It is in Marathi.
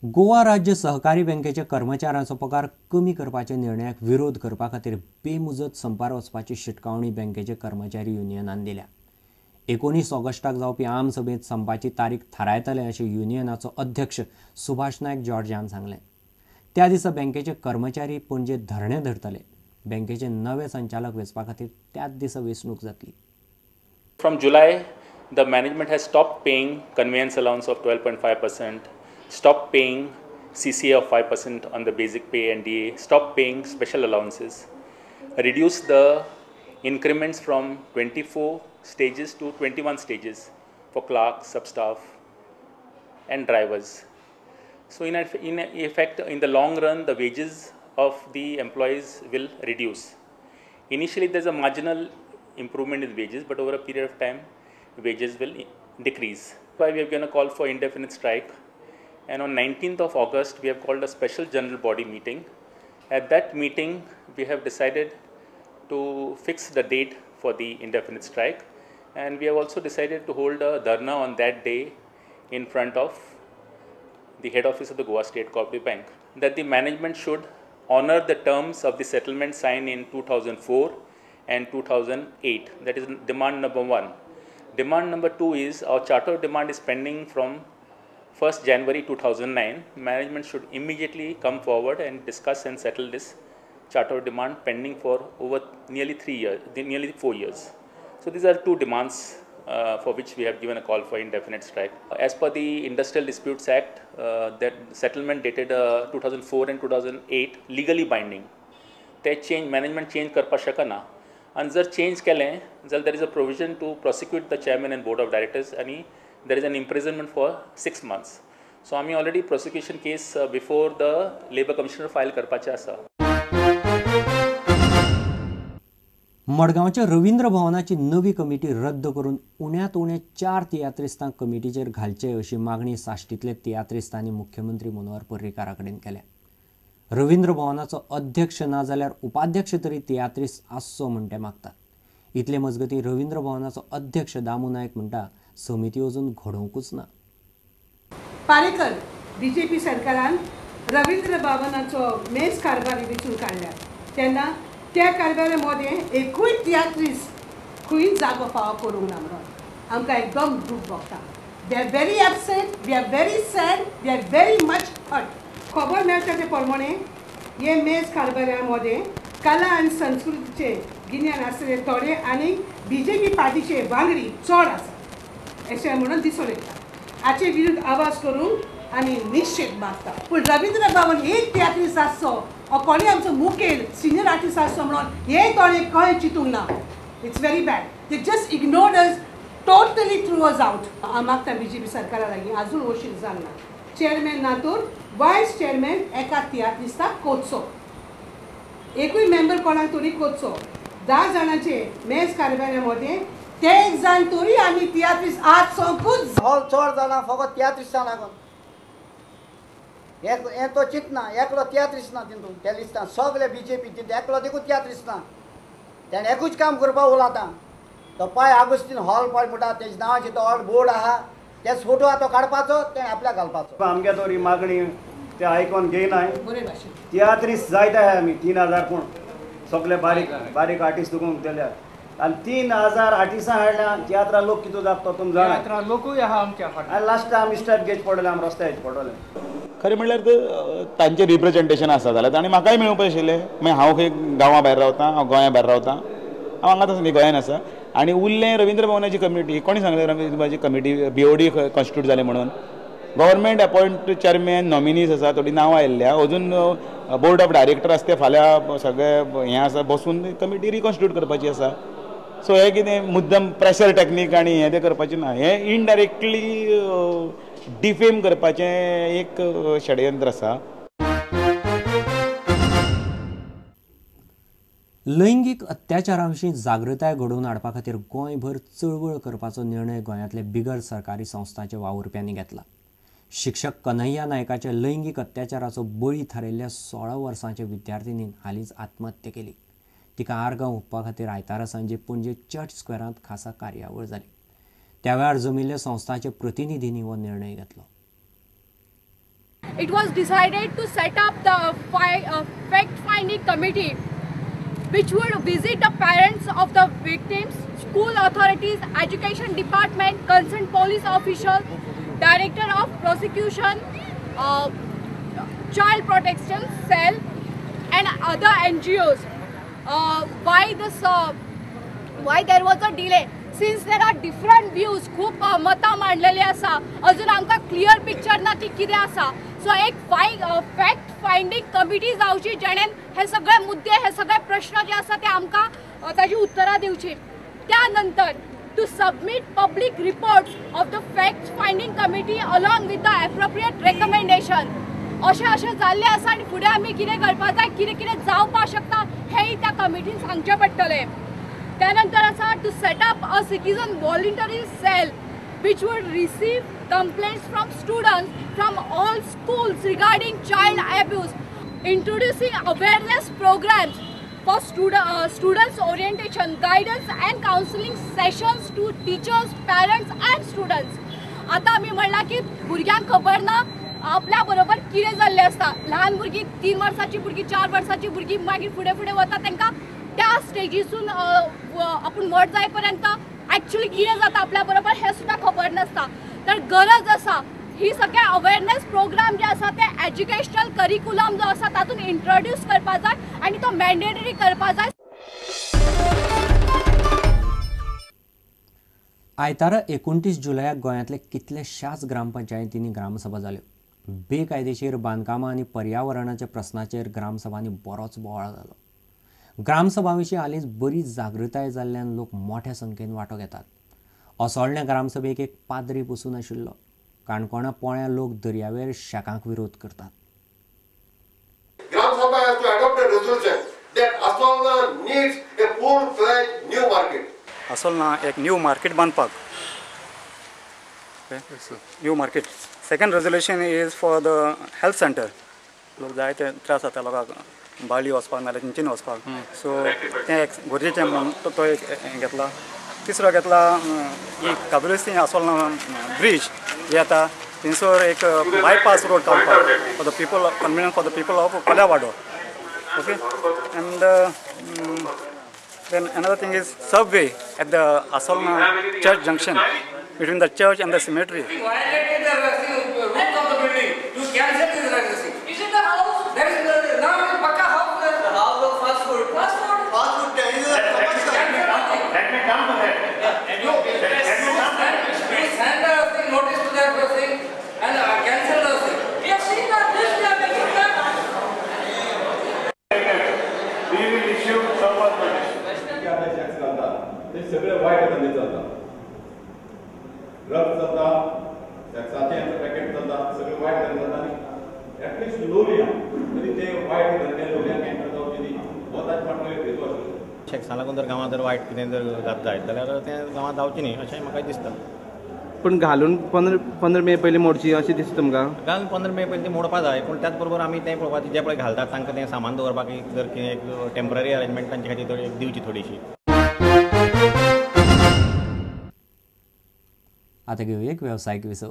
गोवा राज्य सहकारी बँकेच्या कर्मचाऱ्यांचो पगार कमी करपाच्या निर्णयाक विरोध करपा खातीर बेमुजत संपार वचपाची शिटकावणी बँकेचे कर्मचारी युनियनान दिल्या। 19 ऑगस्टाक जावपी आम सभेत संपाची तारीख थारायतले अशें युनियनाचो अध्यक्ष सुभाष नायक जॉर्जान सांगलें। त्या दिसा बँकेचे कर्मचारी पणजे धरणे धरतले। बँकेचे नवे संचालक वेचपा खातीर त्याच दिसा वेंचणूक जातली। From July, the management has stopped paying conveyance allowance of 12.5%, stopped paying CCA of 5% on the basic pay and DA, stopped paying special allowances, reduced the increments from 24 stages to 21 stages for clerks, substaff, and drivers. So in effect, in the long run, the wages of the employees will reduce. Initially, there's a marginal improvement in wages, but over a period of time, wages will decrease. That's why we have given a call for indefinite strike. And on 19th of August, we have called a special general body meeting. At that meeting, we have decided to fix the date for the indefinite strike. And we have also decided to hold a dharna on that day in front of the head office of the Goa State Cooperative Bank. That the management should honor the terms of the settlement signed in 2004 and 2008. That is demand number 1. Demand number 2 is our charter demand is pending from 1st January 2009. Management should immediately come forward and discuss and settle this charter demand pending for over nearly 4 years. So these are two demands for which we have given a call for indefinite strike. As per the Industrial Disputes Act, that settlement dated 2004 and 2008 legally binding. They change management change करपा शकना. And जर change केलें, then there is a provision to prosecute the chairman and board of directors, and there is an imprisonment for 6 months. So आम्ही already prosecution case before the Labour Commissioner file करपाचे आसा. मडगांवच्या रवींद्र भवनाची नवी कमिटी रद्द करून उण्यांत उणे 4 तियात्रिस्तांक कमिटीचेर घालचे अशी मागणी साश्टीतले तियात्रिस्तांनी मुख्यमंत्री मनोहर पर्रीकारा कडेन केल्या। रवींद्र भवनाचो अध्यक्ष ना जाल्यार उपाध्यक्ष तरी तियात्रिस्त आसचो म्हण ते मागतात। इतले मजगतीं रवींद्र भवनाचो अध्यक्ष दामू नायक म्हणटा समिती अजून घडोवंकूच ना। पारेकर बीजेपी सरकारान रवींद्र भवनाचो मेज कारभारी वेचून काडल्या तेन्ना त्या कारभारा मध्ये एकूय तियात्रिस्ट खंय जागो फावो करूंक ना म्हणून आमकां एकदम दूख भोगता। They are very upset, we are very sad, we are very much hurt. खबर मेळटा ते प्रमाणे हे मेज कारभारामध्ये कला आनी संस्कृतीचे गिन्यान आसले थोडे आनी बीजेपी पार्टीचे वांगडी चड आसा अशें म्हणून दिसून येता। हाचे विरुद्ध आवाज करूंक आनी निश्चित मागता। पूण रवींद्र भवन एक तियात्रिस्ट आसचो कोणी आमचो मुखेल सिनियर आर्टिस्ट आसचो म्हणून हे थोडे खंय चिंतूंक ना। It's very bad. They just ignored us, totally through us out. हांव मागता बीजेपी सरकारा लागीं आजून वशील जावंक ना। चेअरमॅन नातूर वायस चेअरमॅन एका तियात्रिस्ताक कोचचो, एकूय मेंबर कोणाक तरी कोचचो। 10 जाणांचे मेज कारभारामध्ये ते एक जाण तरी आनी तियात्रिस्ट आज सोंकूच हॉल चड जाणां फकत तियात्रिस्तां लागून हे तो चिंतना एकलो तियात्रिस्ट ना तितून त्या लिस्टान सगळे बीजेपी तितून एकलो देखून तियात्रिस्ट ना। तेणें एकूच काम करपाक उलयता तो पाय आगोस्तीन हॉल पळय म्हणटा तेजे नांवाचे तो ऑल बोर्ड आहा तेच फोटो आहा तो काडपाचो तेणें आपल्याक घालपाचो। आमगे तरी मागणी ते आयकोन घेयनाय। बरे भाशेन तियात्रिस्ट जायत आहाय आमी 3000 कोण सगळे बारीक बारीक आर्टिस्ट दुखूंक दिल्या आनी 3000 आर्टिस्टां हाडल्या तियात्रा लोक कितू जाता तुम जाणा। तियात्रा लोकूय आहा आमच्या फाटल्यान। आनी लास्ट आमी स्टेप घेच पडले आमी रस्त्यार पडले। खरें म्हणल्यार तांचें रिप्रेजेंटेशन आसा जाल्यार तांणी म्हाकाय मेळोवपाक आशिल्लें। मागीर हांव खंय गांवा भायर रावतां, हांव गोंया भायर रावतां, हांव हांगाच आसा न्ही गोंयान आसा। आनी उरलें रवींद्र भवनाची कमिटी कोणी सांगलें रवींद्र भवनाची कमिटी BOD कॉन्स्टिट्यूट जालें म्हणून। गव्हर्मेंट अपॉयंट चेअरमॅन नॉमिनीज आसा थोडी नांवां आयिल्ल्या अजून बोर्ड ऑफ डायरेक्टर आसा ते फाल्यां सगळे हें आसा बसून कमिटी रिकॉन्स्टिट्यूट करपाची आसा। सो हें कितें मुद्दम प्रेशर टॅक्नीक आनी हें तें करपाचें ना। हें इनडायरेक्टली डिफेम करपाचें एक षडयंत्र आसा। लैंगीक अत्याचाराविशीं जागृताय घडोवन हाडपा खातीर गोंयभर चळवळ करपाचो निर्णय गोंयांतल्या बिगर सरकारी संस्थांच्या वावुरप्यांनी घेतला। शिक्षक कन्हैया नायकाच्या लैंगीक अत्याचाराचो बळी थारिल्ल्या 16 वर्सांच्या विद्यार्थिनीन हालींच आत्महत्या केली। तिका आर्गां ओंपपा खातीर आयतारा सांजे पणजे चर्च स्क्वेअरांत खासा कार्यावळ जाली। त्या वेळार जमिल्ल्या संस्थांच्या प्रतिनिधींनी हो निर्णय घेतलो। it was decided to set up the fact-finding committee which would visit the parents of the victims, school authorities, education department, concerned police official, director of prosecution, child protection cell and other NGOs. Why there was a delay? Since there are different views, खूप मतां मांडलेली आसा, अजून आमकां क्लियर पिक्चर ना की कितें आसा. सो एक फॅक्ट फायंडींग कमिटी जावची जेणेन हे सगळे मुद्दे, हे सगळे प्रश्न जे आसा ते आमकां ताजी उत्तरां दिवची. त्यानंतर to submit public reports of the fact finding committee along with the appropriate recommendation. अशें जाल्लें आसा आनी फुडें आमी कितें करपाक जाय, कितें जावपाक शकता हेंय त्या कमिटीन सांगचें पडटलें. त्यानंतर आसा to set up a citizen voluntary cell which would receive complaints from students from all schools regarding child abuse, introducing awareness programs for students orientation, guidance and counseling sessions to teachers, parents and students. आता आमी म्हणला की भुरग्यांक खबर ना आपल्या बरोबर कितें जाल्लें आसता. ल्हान भुरगीं 3 वर्सांची भुरगीं 4 वर्सांची भुरगीं मागीर फुडें वता तांकां त्या स्टेजीसून आपूण व्हड जाय पर्यंत ॲक्च्युली कितें जाता आपल्या बरोबर हें सुद्दां खबर नासता. तर गरज आसा ही सगळे अवेअरनेस प्रोग्राम जे आसा ते एज्युकेशनल करिक्युलम जो आसा तातूंत इंट्रोड्यूस करपा जाय आनी तो मॅन्डेटरी करपा जाय. आयतारा 29 जुलयाक गोंयांतले कितलेशाच ग्रामपंचायतींनी ग्रामसभा जाल्यो. बेकायदेशीर बांदकामां आनी पर्यावरणाच्या प्रस्नाचेर ग्रामसभांनी बरोच बोवाळ जालो. ग्रामसभा विशीं हालींच बरी जागृताय जाल्ल्यान लोक मोठ्या संख्येन वांटो घेतात. ओसोळण्या ग्रामसभेक एक पाद्री पसून आशिल्लो. काणकोणा पोळ्या लोक दर्यावेर शेकांक विरोध करतात. Gram Sabha has to adopt a resolution that Asolna needs a full-fledged new market. Asolna एक न्यू मार्केट बांदपाक. New market. Second resolution is for the health centre. लोक जायते त्रास जाता लोकांक बाळी वचपाक नाल्यार चिंचेन वचपाक. सो तें एक गरजेचें म्हणून तो एक घेतला. तिसरो घेतला ही काबुलिस्ती आसोलना ब्रिज जे आता थिंगसर एक बायपास रोड काडपाक for the people convenient for the people of Kolyawado. Okay and then another thing is subway at the Asolna church junction between the church and the cemetery. सगळे वायट धंदे चलता. ड्रग्स चलता, सेक्साचे पॅकेट चलता, सगळे वायट धंदे चलता आनी एटलिस्ट लोलया तरी ते वायट धंदे लोलयांक एंटर जावचे न्ही हो ताचे फाटलो एक हेतू आसलो. शेक्सा लागून जर गांवांत जर वायट कितें जर जायत जाल्यार तें गांवांत जावचें न्ही अशें म्हाका दिसता. पूण घालून 15 मे पयलीं मोडची अशें दिसता तुमकां? घालून 15 मे पयलीं ती मोडपा जाय पूण त्याच बरोबर आमी तें पळोवपाचें जे पळय घालतात तांकां तें सामान दवरपाक जर कितें एक टेम्पररी अरेंजमेंट तांचे खातीर दिवची थोडीशी. आता घेऊ एक व्यावसायिक विसव.